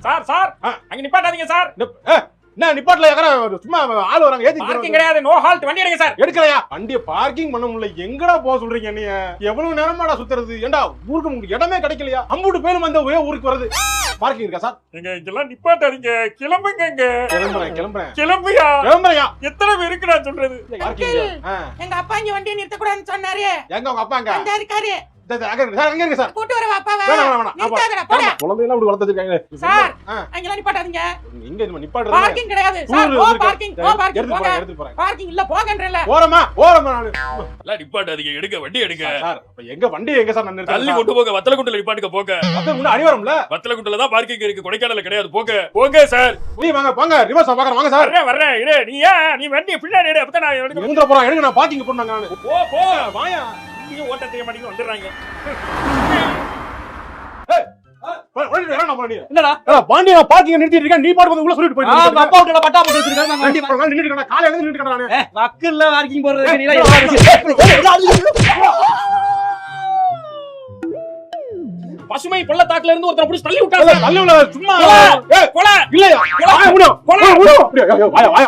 Sir sir அங்க நிப்பாட்டாதீங்க sir. என்ன நிப்பாட்ல சும்மா ஆள் வராங்க ஏத்தி பார்க்கிங் கிடையாது. No halt. வண்டி எடுங்க சார். எடுக்கலையா? வண்டியை பார்க்கிங் பண்ண முடியல. எங்கடா போக சொல்றீங்க நீ? எவ்வளவு நேரமாடா சுத்துறது? ஏண்டா ஊருக்கு உங்களுக்கு இடமே கிடைக்கலையா? அம்பூட்டு பேரும் அந்த ஒரே ஊருக்கு வருது. பார்க்கிங் இருக்கா சார்? எங்க இதெல்லாம் நிப்பாட்டாதீங்க. கிளம்புங்க. கிளம்புறேன். கிளம்பியா? எத்தனை பேருக்கு நான் சொல்றது? எங்க அப்பா இங்க வண்டியை நிறுத்த கூடாதுன்னு சொன்னாரு. எங்க உங்க அப்பா அங்க? அந்த இருக்காரு. சார் கூட்டி வர அப்பாவை. குழந்தையெல்லாம் அப்படி வளர்த்துருக்காங்க சார். அங்கெல்லாம் நிப்பாட்டாதீங்க. இங்க நிப்பாட்டுறது பார்க்கிங் கிடையாது sir. No parking. No parking. எடுத்து போறேன். பார்க்கிங் இல்ல போங்கன்றல. ஓரமா நானு. எல்லாம் நிப்பாட்டாதீங்க. எடுங்க வண்டி எடுங்க. சார் எங்க வண்டி எங்க சார்? நான் தள்ளி கொண்டு போங்க. வத்தலகுண்டல நிப்பாட்டுங்க போங்க. அது முன்ன அடிவரம்ல. வத்தலகுண்டல தான் பார்க்கிங் இருக்கு. கொடைக்கானல்ல கிடையாது. போங்க சார். நீ வாங்க ரிவர்ஸ் பாக்கறேன். வாங்க சார். வரேன். இரு நீ வண்டி பின்னாடி எடு. அப்பதான் நான் எடுக்க. எங்க போறோம்? எடுங்க. நான் பார்க்கிங் போறேன் நானு. போ வாயா. நீங்க ஓட்ட தெரிய மாட்டீங்க வந்துறாங்க. என்னடா பாண்டி நான் பார்க்கிங் நிறுத்திட்டு இருக்கேன். நீ பாட்டு உள்ள சொல்லிட்டு போயிடு. அப்பா விட்டல பட்டா போட்டு வச்சிருக்காங்க. நான் வண்டி நின்னுட்டு இருக்கேன். காலையில இருந்து நின்னுட்டு இருக்கேன் நானு. வக்கல்ல பார்க்கிங் போறதுக்கு நீ பசுமை பள்ளத்தாக்குல இருந்து ஒருத்தர புடிச்சு தள்ளி விட்டாங்க. தள்ளி விட சும்மா கொலை இல்லையா? வாயா.